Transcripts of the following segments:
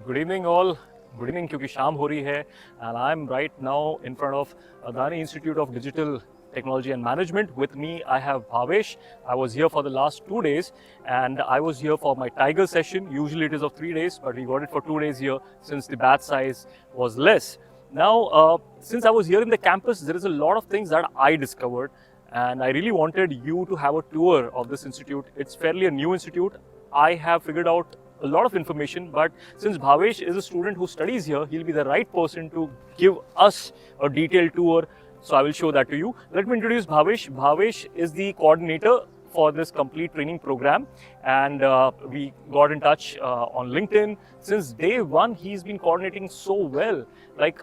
Good evening all. Good evening क्योंकि शाम हो रही है and I'm right now in front of Adani Institute of Digital Technology and Management. With me I have Bhavesh. I was here for the last 2 days and I was here for my Tiger session. Usually it is of 3 days, but we got it for 2 days here since the batch size was less. Now, since I was here in the campus, there is a lot of things that I discovered and I really wanted you to have a tour of this institute. It's fairly a new institute. I have figured out a lot of information, but since Bhavesh is a student who studies here, he'll be the right person to give us a detailed tour. So I will show that to you. Let me introduce Bhavesh. Bhavesh is the coordinator for this complete training program, and we got in touch on LinkedIn. Since day one, he's been coordinating so well. Like,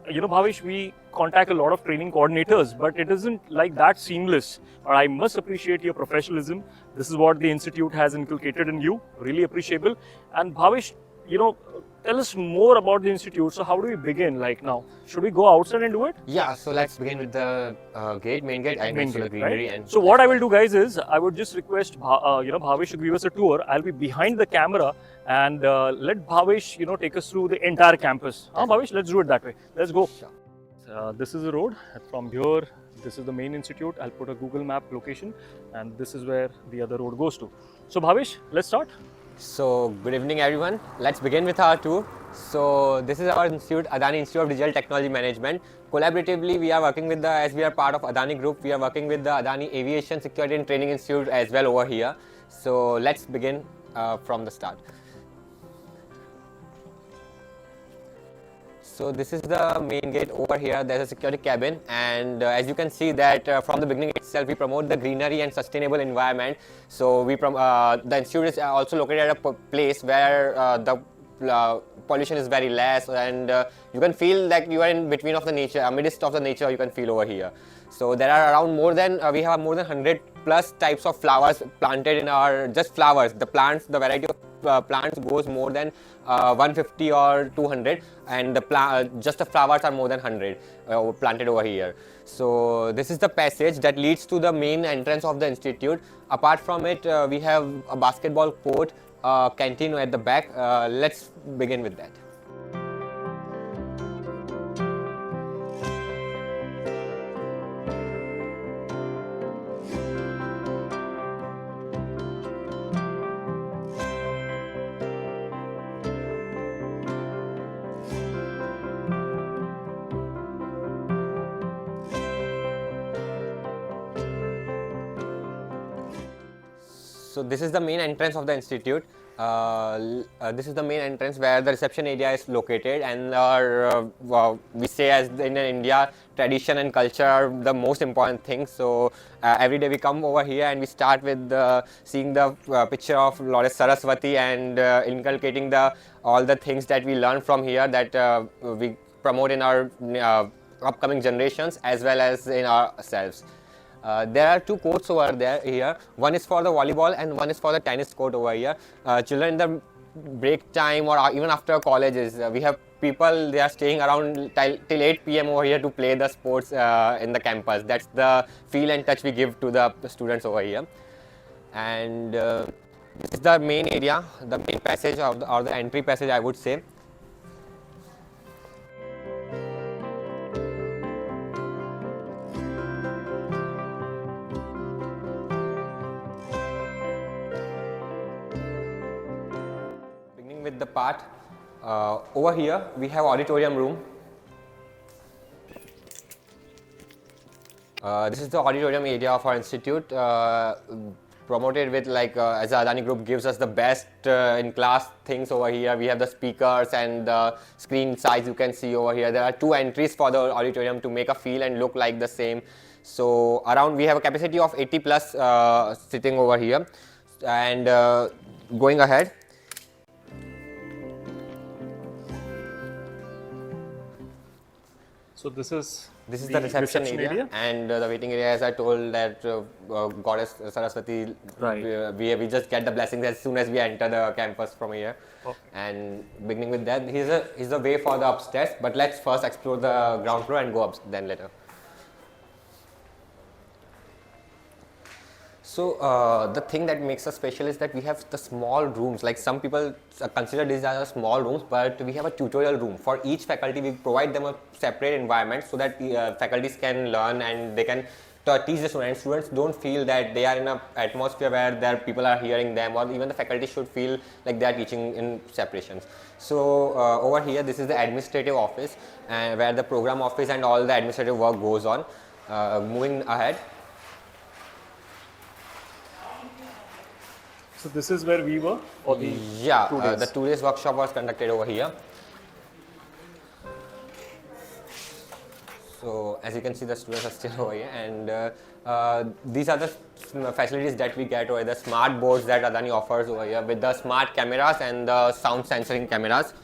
Bhavesh, we contact a lot of training coordinators, but it isn't like that seamless. But I must appreciate your professionalism. This is what the institute has inculcated in you. Really appreciable. And Bhavesh, tell us more about the institute. So how do we begin? Like now, should we go outside and do it? Yeah, so let's begin with the main gate, and Main the gate, greenery. right? And so what I will do, guys, is I would just request Bhavesh to give us a tour. I'll be behind the camera and let Bhavesh take us through the entire campus. Bhavesh, let's do it that way. Let's go. Sure. This is the road. From here, this is the main institute. I'll put a Google map location, and this is where the other road goes to. So Bhavesh, let's start. So good evening, everyone. Let's begin with our tour. So this is our institute, Adani Institute of Digital Technology Management. Collaboratively, we are working with as we are part of Adani Group, we are working with the Adani Aviation Security and Training Institute as well over here. So let's begin from the start. So this is the main gate. Over here there's a security cabin, and as you can see that from the beginning itself we promote the greenery and sustainable environment. So the institute is also located at a place where the pollution is very less, and you can feel like you are in between of the nature, amidst of the nature you can feel over here. So there are around we have more than 100 plus types of flowers planted in our, just flowers. The plants, the variety of plants goes more than 150 or 200, and just the flowers are more than 100 planted over here. So this is the passage that leads to the main entrance of the institute. Apart from it, we have a basketball court, canteen at the back. Let's begin with that. So this is the main entrance of the institute. This is the main entrance where the reception area is located, and we say as in India, tradition and culture are the most important things. So every day we come over here and we start with seeing the picture of Lord Saraswati and inculcating all the things that we learn from here, that we promote in our upcoming generations as well as in ourselves. There are two courts over here. One is for the volleyball and one is for the tennis court over here. Children in the break time or even after colleges, we have people, they are staying around till 8 p.m. over here to play the sports in the campus. That's the feel and touch we give to the students over here. And this is the main area, the main passage or the entry passage, I would say. With the part over here we have auditorium room. This is the auditorium area of our institute, promoted with as the Adani Group gives us the best in class things over here. We have the speakers and the screen size you can see over here. There are two entries for the auditorium to make a feel and look like the same. So around we have a capacity of 80 plus sitting over here. And going ahead, So this is the reception area, and the waiting area, as I told, that Goddess Saraswati, right. we just get the blessings as soon as we enter the campus from here. Okay. And beginning with that, here's the way for the upstairs, but let's first explore the ground floor and go up then later. So the thing that makes us special is that we have the small rooms. Like some people consider these as small rooms, but we have a tutorial room for each faculty. We provide them a separate environment so that faculties can learn and they can teach the students. Students don't feel that they are in an atmosphere where there people are hearing them, or even the faculty should feel like they are teaching in separations. So over here, this is the administrative office, where the program office and all the administrative work goes on. Moving ahead. So this is where we were for the the 2 days workshop was conducted over here. So as you can see, the students are still over here, and these are the facilities that we get over here, the smart boards that Adani offers over here with the smart cameras and the sound censoring cameras.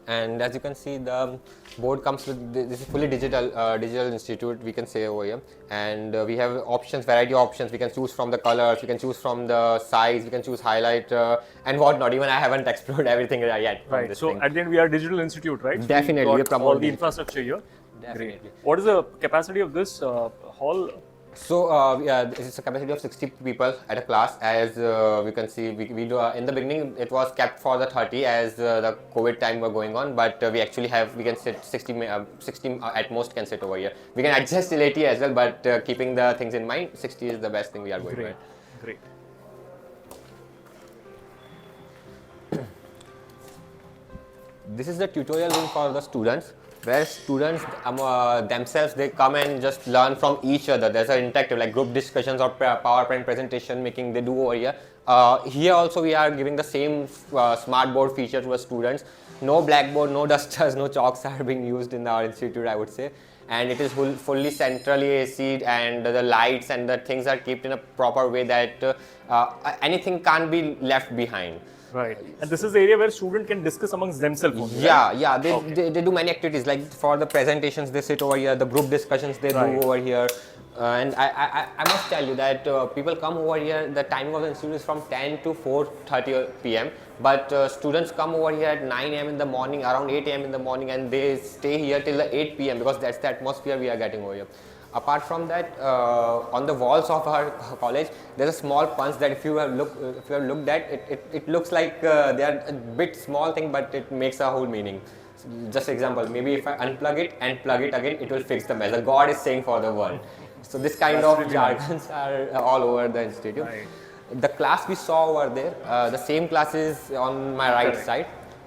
And as you can see, the board comes with this is fully digital institute, we can say over here, and we have options, variety of options. We can choose from the colors, we can choose from the size, we can choose highlight and whatnot. Even I haven't explored everything yet. Right. So at the end, we are a digital institute, right? Definitely, we we got promote all the infrastructure here. Definitely. Great. What is the capacity of this hall? So it's a capacity of 60 people at a class. As we can see, we do in the beginning it was kept for the 30 as the COVID time were going on, but we actually we can sit 60 at most can sit over here. We can adjust till 80 as well, but keeping the things in mind, 60 is the best thing we are going with. Great. This is the tutorial room for the students, where students themselves, they come and just learn from each other. There's an interactive like group discussions or PowerPoint presentation making they do over here. Here also we are giving the same smart board feature to the students. No blackboard, no dusters, no chalks are being used in our institute, I would say. And it is fully centrally AC'd, and the lights and the things are kept in a proper way that anything can't be left behind. Right. And this is the area where students can discuss amongst themselves only, Yeah, right? they do many activities, like for the presentations they sit over here, the group discussions they do over here. And I must tell you that people come over here, the timing of the institute is from 10 to 4:30 p.m. But students come over here at 9 a.m. in the morning, around 8 a.m. in the morning, and they stay here till the 8 p.m. because that's the atmosphere we are getting over here. Apart from that, on the walls of our college, there's a small punch that if you have looked at, it looks like they are a bit small thing, but it makes a whole meaning. So just example, maybe if I unplug it and plug it again, it will fix the mess. The God is saying for the world. So this kind of jargons are all over the institute. Right. The class we saw over there, the same class is on my right side.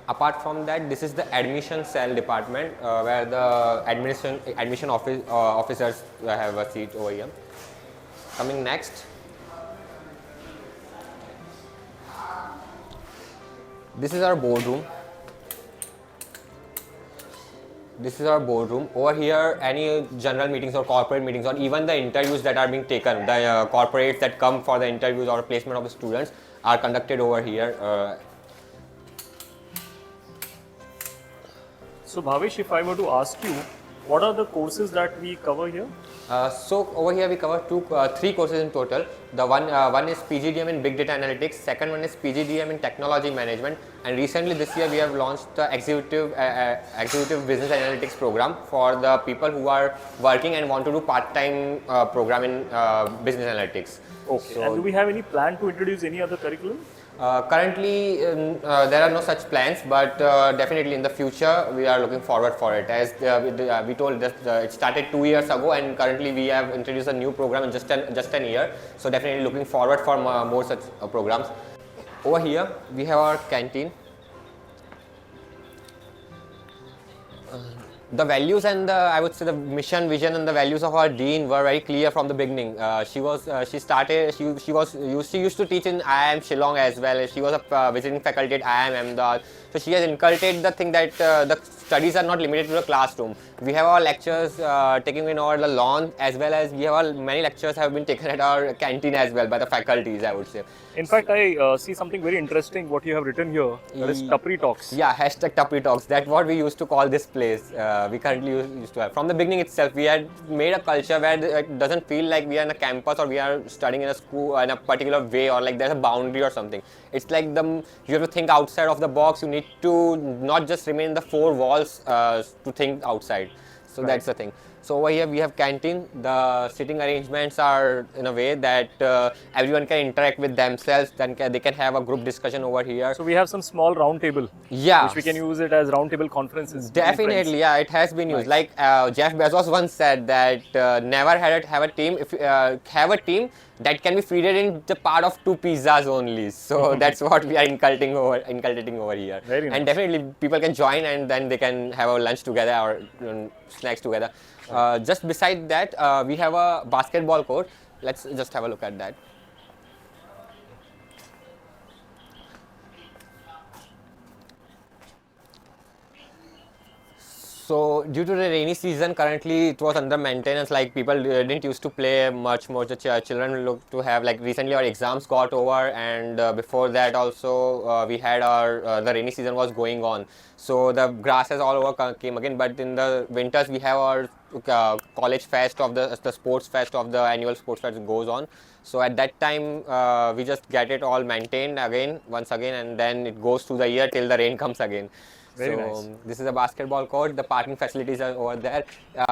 Apart from that, this is the admission cell department where the admission officers have a seat over here. Coming next, this is our boardroom. This is our boardroom. Over here, any general meetings or corporate meetings, or even the interviews that are being taken, the corporates that come for the interviews or placement of the students are conducted over here. So Bhavesh, if I were to ask you, what are the courses that we cover here? So over here we cover three courses in total. The one is PGDM in Big Data Analytics, second one is PGDM in Technology Management, and recently this year we have launched the Executive Business Analytics program for the people who are working and want to do part-time program in Business Analytics. Okay. So, and do we have any plan to introduce any other curriculum? Currently, there are no such plans, but definitely in the future we are looking forward for it. As we told that it started 2 years ago, and currently we have introduced a new program in just an year. So definitely looking forward for more such programs. Over here we have our canteen. The values and I would say the mission, vision, and the values of our dean were very clear from the beginning. She used to teach in IIM Shillong as well. She was a visiting faculty at IIM Ahmedabad. So she has inculcated the thing that the studies are not limited to the classroom. We have our lectures taken in over the lawn, as well as we have many lectures have been taken at our canteen as well by the faculties, I would say. In fact, I see something very interesting what you have written here. That is Tapri Talks. Yeah, hashtag Tapri Talks. That's what we used to call this place. We currently used to have. From the beginning itself, we had made a culture where it doesn't feel like we are in a campus or we are studying in a school in a particular way, or like there's a boundary or something. It's like you have to think outside of the box. You need to not just remain in the four walls to think outside. So that's the thing. So over here we have canteen. The sitting arrangements are in a way that everyone can interact with themselves. Then they can have a group discussion over here. So we have some small round table, Yeah, which we can use it as round table conferences. between friends. definitely. Yeah, it has been used. Nice. Like Jeff Bezos once said that never have a team if have a team that can be feeded in the part of 2 pizzas only. So that's what we are inculcating over here. Very And nice. definitely people can join and then they can have a lunch together or snacks together. Just beside that, we have a basketball court. Let's just have a look at that. So due to the rainy season, currently it was under maintenance. Like people didn't used to play much more. The children look to have like recently our exams got over, and before that also we had our the rainy season was going on. So the grasses all over came again. But in the winters we have our college fest of the sports fest of the annual sports fest goes on. So at that time we just get it all maintained again once again, and then it goes through the year till the rain comes again. Very So nice. this is a basketball court. The parking facilities are over there.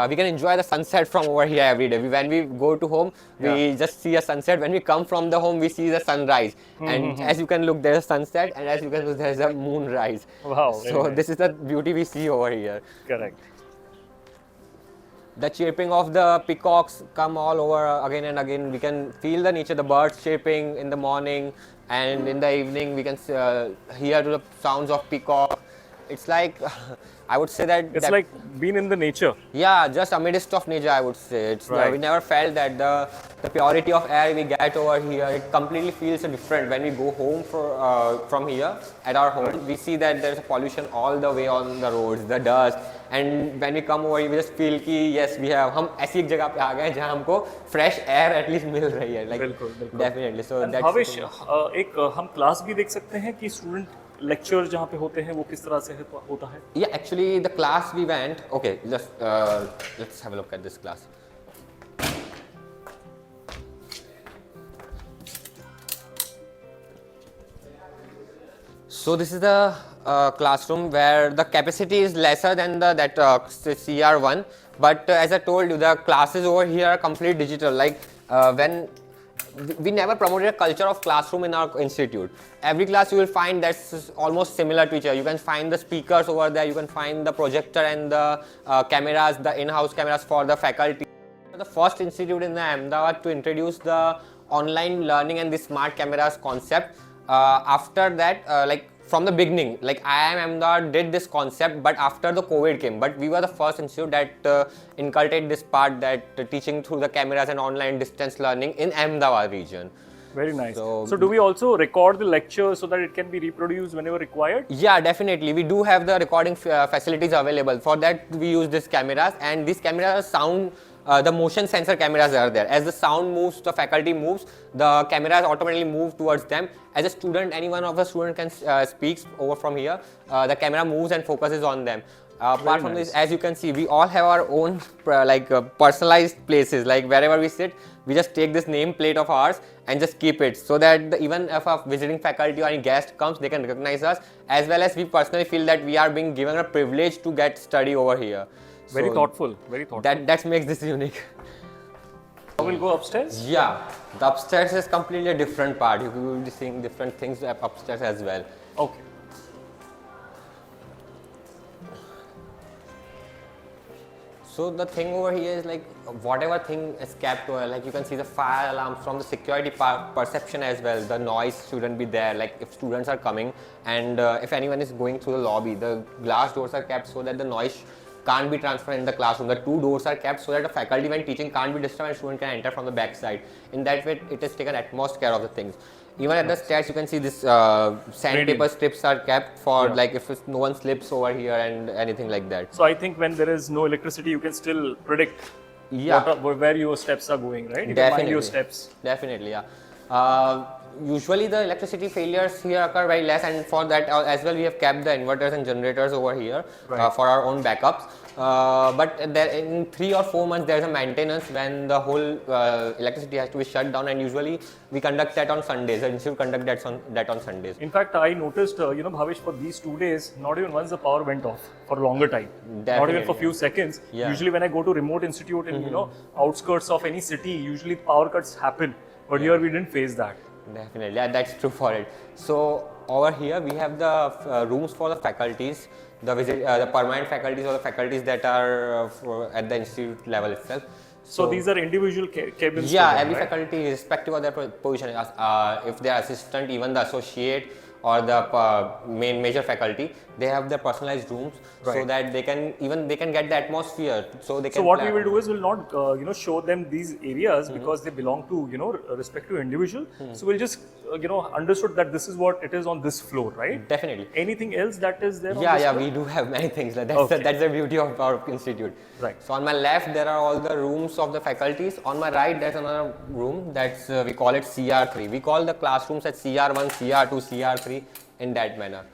We can enjoy the sunset from over here every day. When we go to home, we just see a sunset. When we come from the home, we see the sunrise. And as you can look, there's a sunset, and as you can look, there's a moonrise. Wow, very So nice. this is the beauty we see over here. Correct. The chirping of the peacocks come all over again and again. We can feel the nature, the birds chirping in the morning, and in the evening we can hear the sounds of peacock. It's like I would say that It's like being in the nature. yeah, just amidst of nature. I would say it's Right. we never felt that the purity of air we get over here. It completely feels different when we go home from here at our home. We see that there's a pollution all the way on the roads, the dust. And when we come over here, we just feel कि yes, we have हम ऐसी एक जगह पे आ गए जहाँ हमको fresh air at least मिल रही है. Like बिल्कुल, बिल्कुल. definitely. So And that's Bhavesh, एक हम क्लास भी देख सकते हैं कि स्टूडेंट लेक्चर जहाँ पे होते हैं वो किस तरह से होता है. yeah. Actually, the class we went. Okay, let's have a look at this class. So this is the classroom where the capacity is lesser than that CR1, but as I told you, the classes over here are complete digital. Like when we never promoted a culture of classroom in our institute. Every class you will find that's almost similar to each other. You can find the speakers over there, you can find the projector and the cameras, the in-house cameras for the faculty. The first institute in Ahmedabad to introduce the online learning and the smart cameras concept. After that, like from the beginning, like IIM Ahmedabad did this concept, but after the COVID came. But we were the first institute that inculcated this part, that teaching through the cameras and online distance learning in Ahmedabad region. Very nice. So So do we also record the lecture so that it can be reproduced whenever required? Yeah, definitely. We do have the recording facilities available. For that, we use these cameras, and these cameras sound. The motion sensor cameras are there. As the sound moves, the faculty moves, the cameras automatically move towards them. As a student, any one of the student can speak over from here. The camera moves and focuses on them. Apart from this, as you can see, we all have our own personalized places. Like wherever we sit, we just take this name plate of ours and just keep it, so that even if a visiting faculty or any guest comes, they can recognize us. As well as we personally feel that we are being given a privilege to get study over here. Very So thoughtful. Very thoughtful. that makes this unique. We'll go upstairs. Yeah, the upstairs is completely a different part. You will be seeing different things upstairs as well. Okay. So the thing over here is like whatever thing is kept over, like you can see the fire alarms from the security perception as well. The noise shouldn't be there. Like if students are coming and if anyone is going through the lobby, the glass doors are kept so that the noise can't be transferred in the classroom. The two doors are kept so that the faculty when teaching can't be disturbed and student can enter from the back side. In that way, it has taken utmost care of the things. Even at the stairs, you can see this sandpaper strips are kept for like if no one slips over here and anything like that. So I think when there is no electricity, you can still predict where your steps are going, right? You can mind your steps. Definitely, yeah. usually the electricity failures here occur very less, and for that as well we have kept the inverters and generators over here for our own backups. But there in 3 or 4 months there is a maintenance when the whole electricity has to be shut down, and usually we conduct that on Sundays. The institute conduct that on Sundays. In fact, I noticed, Bhavesh, for these 2 days, not even once the power went off for a longer time. Not even for few seconds. Usually when I go to remote institute in, outskirts of any city, usually power cuts happen. But here we didn't face that. Definitely, that's true for it. So over here we have the rooms for the faculties, the permanent faculties or the faculties that are at the institute level itself. So these are individual cabins? Yeah, every faculty, irrespective of their position, if they are assistant, even the associate or the major faculty, they have their personalized rooms so that they can get the atmosphere. So they can. So what we will do is we'll not show them these areas because they belong to respective individual. So we'll just understood that this is what it is on this floor, right? Definitely. Anything else that is there? Yeah, we do have many things. That's the beauty of our institute. Right. So on my left there are all the rooms of the faculties. On my right there's another room that's we call it CR3. We call the classrooms at CR1, CR2, CR3 in that manner.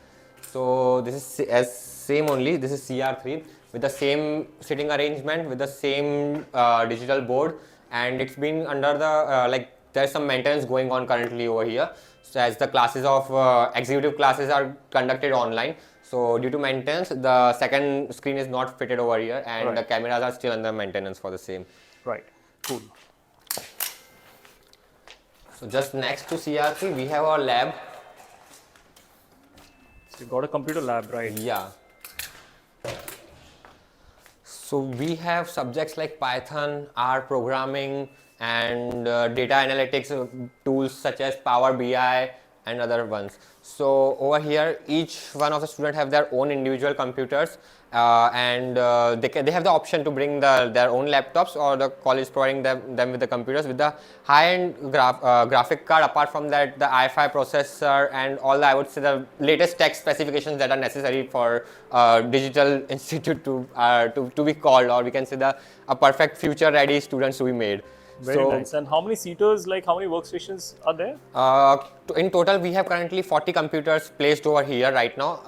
So this is as same only. This is CR3 with the same sitting arrangement, with the same digital board, and it's been under the there's some maintenance going on currently over here. So as the classes of executive classes are conducted online, so due to maintenance, the second screen is not fitted over here, and the cameras are still under maintenance for the same. Right. Cool. So just next to CR3, we have our lab. So you got a computer lab, right? Yeah. So we have subjects like Python, R programming, and data analytics tools such as Power BI and other ones. So over here, each one of the students have their own individual computers, and they have the option to bring their own laptops, or the college providing them with the computers with the high-end graphic card. Apart from that, the i5 processor and all the, I would say, the latest tech specifications that are necessary for digital institute to be called, or we can say a perfect future-ready students to be made. Very nice. And how many seaters, like how many workstations are there? In total, we have currently 40 computers placed over here right now,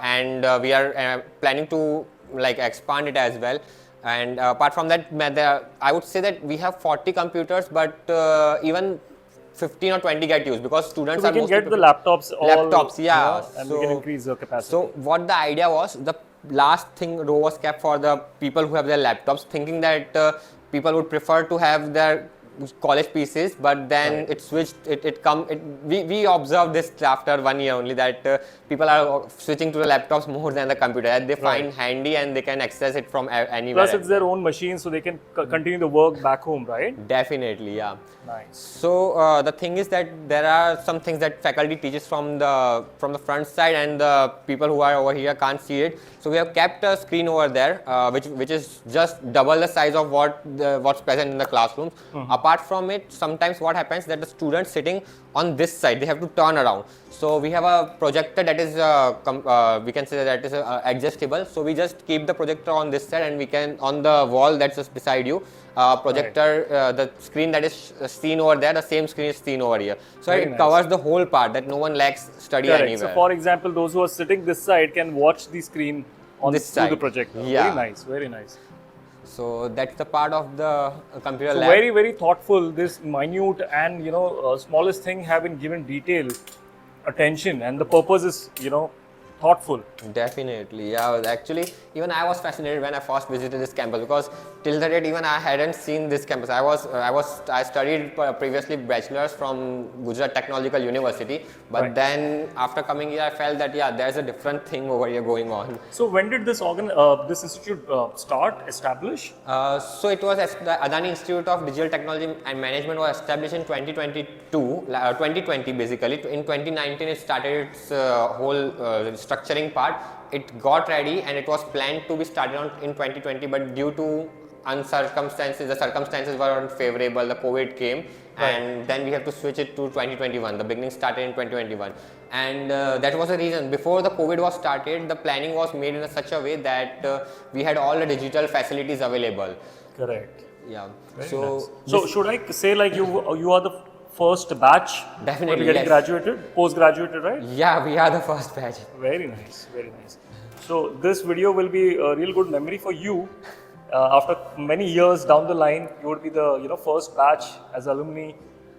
and we are planning to expand it as well. And apart from that, I would say that we have 40 computers, but even 15 or 20 get used because students so we can get the laptops. And so, we can increase the capacity. So what the idea was, the last row was kept for the people who have their laptops, thinking that people would prefer to have their college PCs, but then it switched. We observed this after 1 year only, that people are switching to the laptops more than the computer, that they find handy and they can access it from anywhere. Plus, it's their own machine, so they can continue the work back home, right? Definitely, yeah. Nice. So the thing is that there are some things that faculty teaches from the front side, and the people who are over here can't see it. So we have kept a screen over there, which is just double the size of what's present in the classrooms. Apart from it, sometimes what happens that the students sitting on this side, they have to turn around. So we have a projector that is we can say that is adjustable. So we just keep the projector on this side, and we can on the wall that's just beside you. Projector, the screen that is seen over there, the same screen is seen over here. So it covers the whole part, that no one lacks study anywhere. So for example, those who are sitting this side can watch the screen on this side. The projector. Yeah. Very nice, very nice. So that's the part of the computer lab. Very, very thoughtful. This minute and smallest thing have been given detail, attention, and the purpose is thoughtful. Definitely, yeah. Actually, even I was fascinated when I first visited this campus, because till the date even I hadn't seen this campus. I studied previously bachelor's from Gujarat Technological University, but then after coming here, I felt that there's a different thing over here going on. So when did this institute establish? So it was the Adani Institute of Digital Technology and Management was established in 2020 basically. In 2019, it started its whole structuring part. It got ready and it was planned to be started in 2020, but due to the circumstances were unfavorable. The COVID came, and then we have to switch it to 2021. The beginning started in 2021, and that was the reason. Before the COVID was started, the planning was made in such a way that we had all the digital facilities available. Correct. Yeah. So should I say you are the first batch Definitely, will be getting yes. graduated, post-graduated, right? Yeah, we are the first batch. Very nice, very nice. So this video will be a real good memory for you. After many years down the line, you would be the first batch as alumni.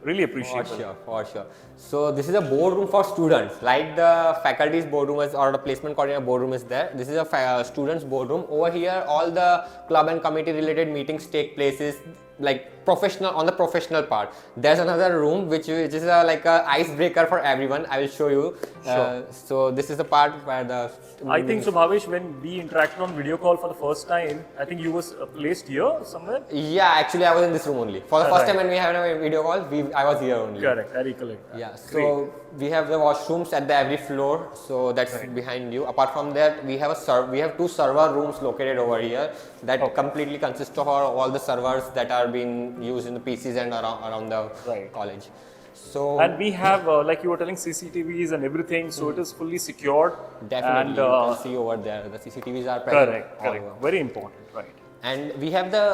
Really For appreciable. sure, for sure. So this is a boardroom for students, like the faculty's boardroom is, or the placement coordinator boardroom is there. This is a students' boardroom. Over here, all the club and committee related meetings take places, like professional, on the professional part. There's another room which is like a icebreaker for everyone. I will show you. Sure. So this is the part where the I think so, Bhavesh, when we interacted on video call for the first time, I think you was placed here somewhere. Yeah, actually I was in this room only. For the first Right. time when we had a video call, I was here only. Correct, I recollect. Yeah, so we have the washrooms at the every floor, so that's behind you. Apart from that, we have two server rooms located over here that completely consist of all the servers that are being used in the PCs and around the Right. college. So And we have, like you were telling, CCTVs and everything, so it is fully secured. definitely And, you can see over there the CCTVs are present. correct, all correct. over. Very important, right. And we have the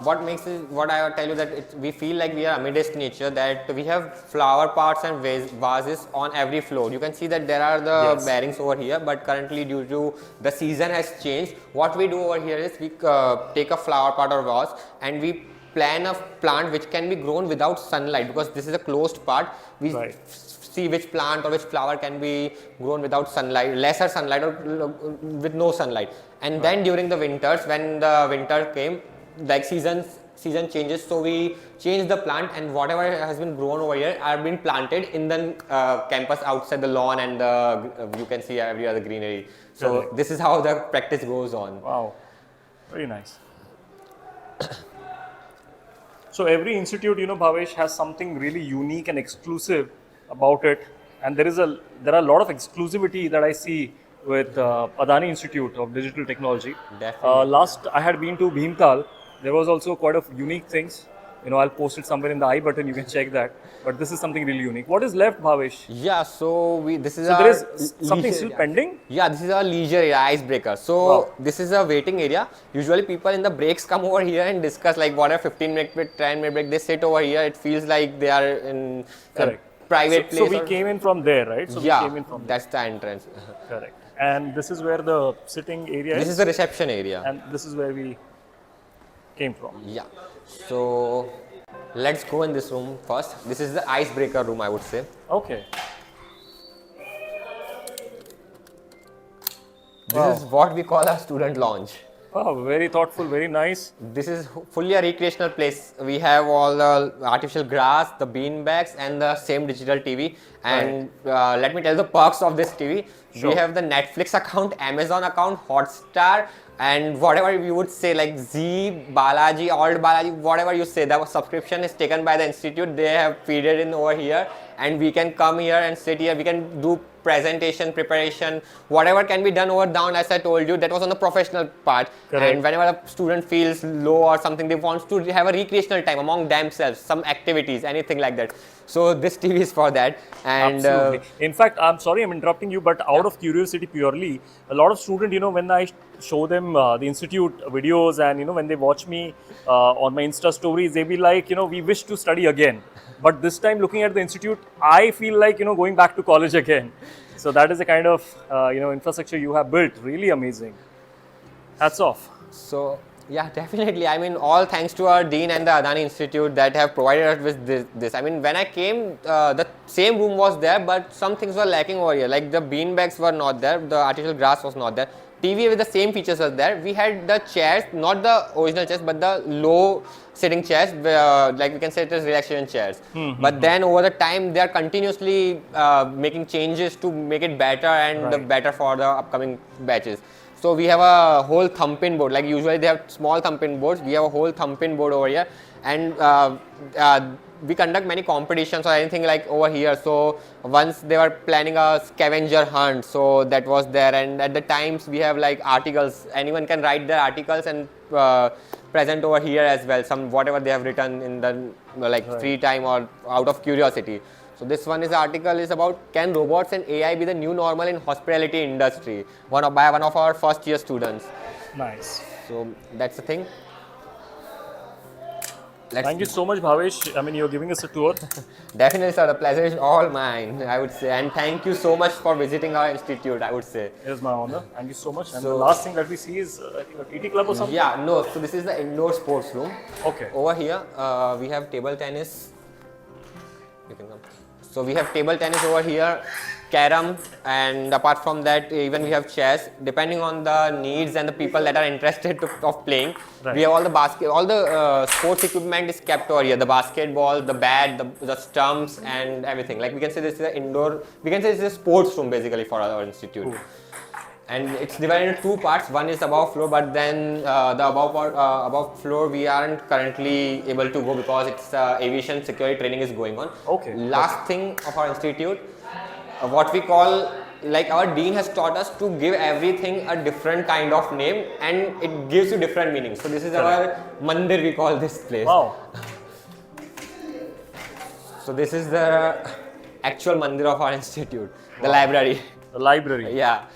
what I will tell you that we feel like we are amidst nature, that we have flower pots and vases on every floor. You can see that there are the Yes. bearings over here, but currently due to the season has changed, what we do over here is we take a flower pot or vase and we plan a plant which can be grown without sunlight, because this is a closed part. We Right. see which plant or which flower can be grown without sunlight, lesser sunlight, or with no sunlight. And then during the winters, when the winter came, like season changes, so we change the plant, and whatever has been grown over here are been planted in the campus outside the lawn, and you can see every other greenery. So Correct. this is how the practice goes on. Wow, very nice. So every institute, Bhavesh, has something really unique and exclusive about it, and there are a lot of exclusivity that I see with Adani Institute of Digital Technology. Definitely. Last I had been to Bhimtal, there was also quite a unique things. I'll post it somewhere in the I button. You can check that. But this is something really unique. What is left, Bhavesh? Yeah, so this is So our there is something leisure still area. pending. Yeah, this is our leisure area, icebreaker. So Wow. this is a waiting area. Usually people in the breaks come over here and discuss, like whatever 15-minute break, 10-minute break, they sit over here. It feels like they are in a Correct. private So place. we came in from there, right? So yeah, we came in from that's the entrance. there. Correct. And this is where the sitting area This is the reception area. and this is where we came from. Yeah. So let's go in this room first. This is the icebreaker room, I would say. Okay. This is what we call a student lounge. Wow, very thoughtful, very nice. This is fully a recreational place. We have all the artificial grass, the bean bags, and the same digital TV. And let me tell you the perks of this TV. Sure. We have the Netflix account, Amazon account, Hotstar, and whatever you would say, like Z, Balaji, Old Balaji, whatever you say, the subscription is taken by the institute. They have feed it in over here, and we can come here and sit here. We can do presentation, preparation, whatever can be done over down. As I told you, that was on the professional part. Correct. And whenever a student feels low or something, they want to have a recreational time among themselves, some activities, anything like that. So this TV is for that. And Absolutely. In fact, I'm sorry I'm interrupting you, but out of curiosity purely, a lot of students, when I show them the institute videos and, when they watch me on my Insta stories, they be like, we wish to study again. But this time looking at the institute, I feel like, going back to college again. So that is the kind of, infrastructure you have built. Really amazing. Hats off. so yeah, definitely. I mean, all thanks to our dean and the Adani Institute that have provided us with this. I mean, when I came, the same room was there, but some things were lacking over here. Like the bean bags were not there, the artificial grass was not there. TV with the same features was there. We had the chairs, not the original chairs, but the low sitting chairs, like we can say it is relaxation chairs. But then over the time, they are continuously making changes to make it better and Right. better for the upcoming batches. So we have a whole thumbpin board. Like usually they have small thumbpin boards. We have a whole thumbpin board over here, and we conduct many competitions or anything like over here. So once they were planning a scavenger hunt, so that was there. And at the times we have like articles. Anyone can write their articles and present over here as well. Some whatever they have written in the free time or out of curiosity. So this one is the article is about, can robots and AI be the new normal in hospitality industry? By one of our first year students. Nice. So that's the thing. Thank you so much, Bhavesh. I mean, you're giving us a tour. Definitely, sir. The pleasure is all mine, I would say. And thank you so much for visiting our institute, I would say. It is my honor. Thank you so much. And the So- last thing that we see is, I think, a TT club or something. Yeah, no. So this is the indoor sports room. Okay. Over here, we have table tennis. You can come. So we have table tennis over here, carom, and apart from that, even we have chess. Depending on the needs and the people that are interested of playing, Right. we have all the sports equipment is kept over here. The basketball, the bat, the stumps, and everything. Like we can say this is an indoor. We can say this is a sports room basically for our institute. Cool. And it's divided into two parts. One is above floor, but then the above floor we aren't currently able to go because it's aviation security training is going on. Okay. Last thing of our institute, what we call, like our dean has taught us to give everything a different kind of name, and it gives you different meanings. So this is our mandir, we call this place. Wow. So this is the actual mandir of our institute, the library. The library. Yeah.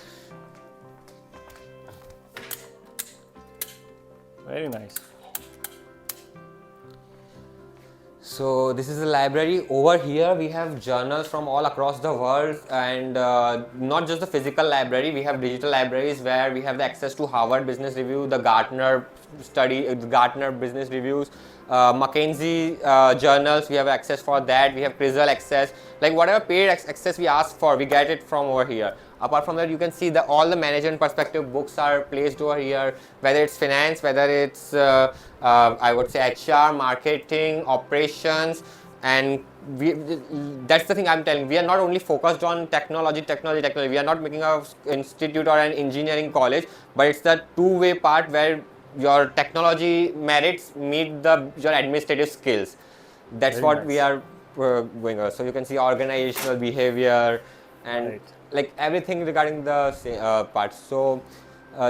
Very nice. So this is the library. Over here we have journals from all across the world, and not just the physical library, we have digital libraries where we have the access to Harvard Business Review, the Gartner Gartner Business Reviews, McKinsey journals, we have access for that. We have Crizzle access, like whatever paid access we ask for, we get it from over here. Apart from that, you can see that all the management perspective books are placed over here, whether it's finance, whether it's I would say HR, marketing, operations, and that's the thing I'm telling. We are not only focused on technology. We are not making an institute or an engineering college, but it's the two-way part where your technology merits meet your administrative skills. That's Very what nice. we are going on. So you can see organizational behavior and Right. like everything regarding the parts. So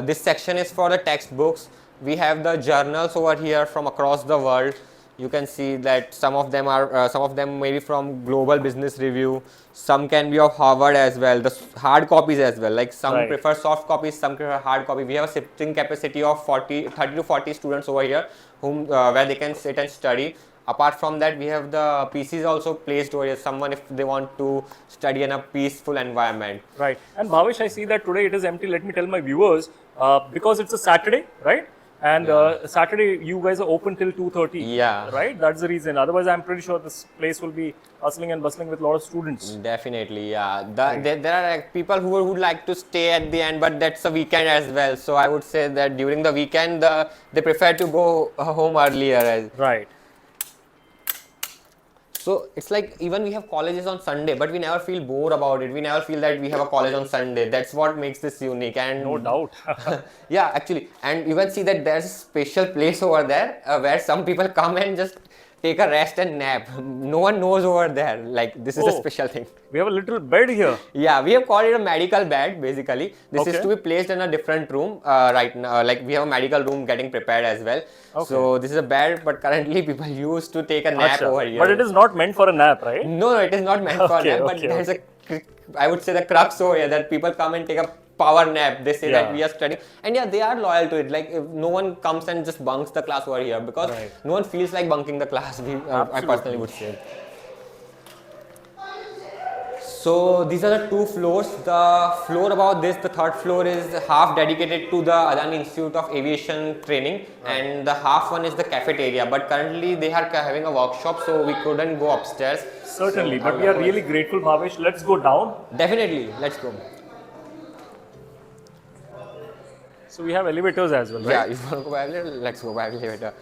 this section is for the textbooks. We have the journals over here from across the world. You can see that some of them may be from Global Business Review. Some can be of Harvard as well. The hard copies as well. Like some Right. prefer soft copies, some prefer hard copy. We have a sitting capacity of 30 to 40 students over here, where they can sit and study. Apart from that, we have the PCs also placed over here. Someone if they want to study in a peaceful environment. Right. And Bhavesh, I see that today it is empty. Let me tell my viewers, because it's a Saturday, right? And Saturday, you guys are open till 2:30. Yeah. Right? That's the reason. Otherwise, I'm pretty sure this place will be hustling and bustling with a lot of students. Definitely, yeah. There are like people who would like to stay at the end, but that's a weekend as well. So I would say that during the weekend, they prefer to go home earlier. Right. So it's like even we have colleges on Sunday, but we never feel bored about it. We never feel that we have a college on Sunday. That's what makes this unique. And No doubt. yeah, actually, and you can see that there's a special place over there where some people come and just take a rest and nap. No one knows over there. Like this is a Oh. special thing. We have a little bed here. Yeah, we have called it a medical bed basically. This is Okay. to be placed in a different room right now. Like we have a medical room getting prepared as well. Okay. So this is a bed, but currently people used to take a nap Acha. over here. But it is not meant for a nap, right? No, it is not meant for Okay, nap, but okay, there's I would say the crux over here that people come and take a power nap. They say Yeah. that we are studying, and yeah, they are loyal to it. Like if no one comes and just bunks the class over here because Right. no one feels like bunking the class. I personally would say. So these are the two floors. The floor above this, the third floor, is half dedicated to the Adani Institute of Aviation Training, and the half one is the cafeteria. But currently they are having a workshop, so we couldn't go upstairs. Certainly. So But we are really grateful, Bhavesh. Let's go down. Definitely, let's go. So we have elevators as well, right? Yeah, you want to go by elevator? Let's go by elevator.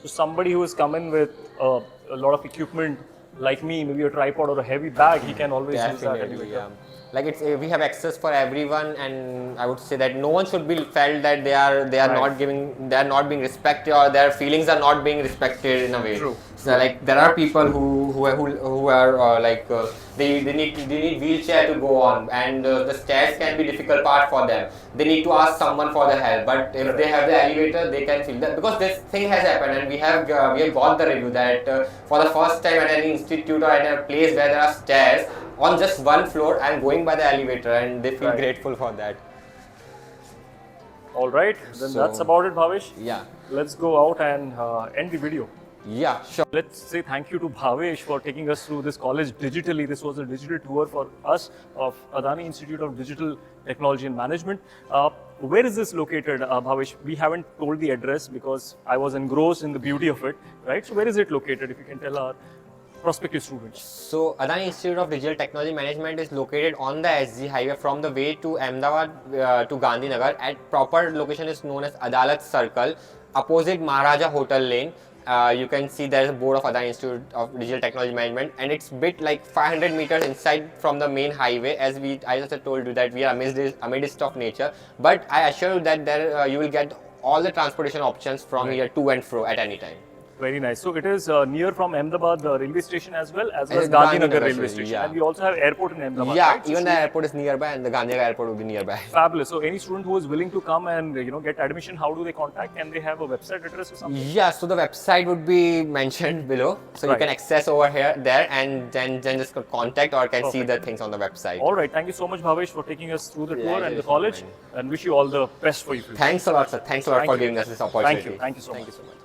So somebody who is coming with a lot of equipment, like me, maybe a tripod or a heavy bag, he can always use that Definitely, elevator. yeah. Like we have access for everyone, and I would say that no one should be felt that they are Right. not being respected, or their feelings are not being respected in a way. True. So like there are people who are they need wheelchair to go on, and the stairs can be difficult part for them. They need to ask someone for the help, but if they have the elevator, they can feel that, because this thing has happened, and we have got the review that for the first time at any institute or at a place where there are stairs on just one floor and going by the elevator, and they feel Right. grateful for that. All right, then So- that's about it, Bhavesh. Yeah. Let's go out and end the video. Yeah, sure. Let's say thank you to Bhavesh for taking us through this college digitally. This was a digital tour for us of Adani Institute of Digital Technology and Management. Where is this located, Bhavesh? We haven't told the address because I was engrossed in the beauty of it, right? So where is it located, if you can tell our prospective students? So Adani Institute of Digital Technology Management is located on the SG highway from the way to Ahmedabad to Gandhinagar. At proper location is known as Adalat Circle, opposite Maharaja Hotel Lane. You can see there is a board of Adani Institute of Digital Technology Management, and it's bit like 500 meters inside from the main highway. As I just told you that we are amidst of nature, but I assure you that there you will get all the transportation options from here to and fro at any time. Very nice. So it is near from Ahmedabad railway station as well as Gandhinagar Gandhinagar railway station, station. yeah. And we also have airport in Ahmedabad. Yeah, right? So even the airport is nearby, and the Gandhinagar airport will be nearby. fabulous. So any student who is willing to come and get admission, how do they contact? Can they have a website address or something? Yeah, so the website would be mentioned below, so you Right. can access over here, there, and then just contact or can see Perfect. the things on the website. All right. Thank you so much, Bhavesh, for taking us through the tour Pleasure and the is college, mine. and wish you all the best for you. Thanks a lot, sir. Thanks a lot Thank for you. giving us this opportunity. Thank you. Thank you so much. so much.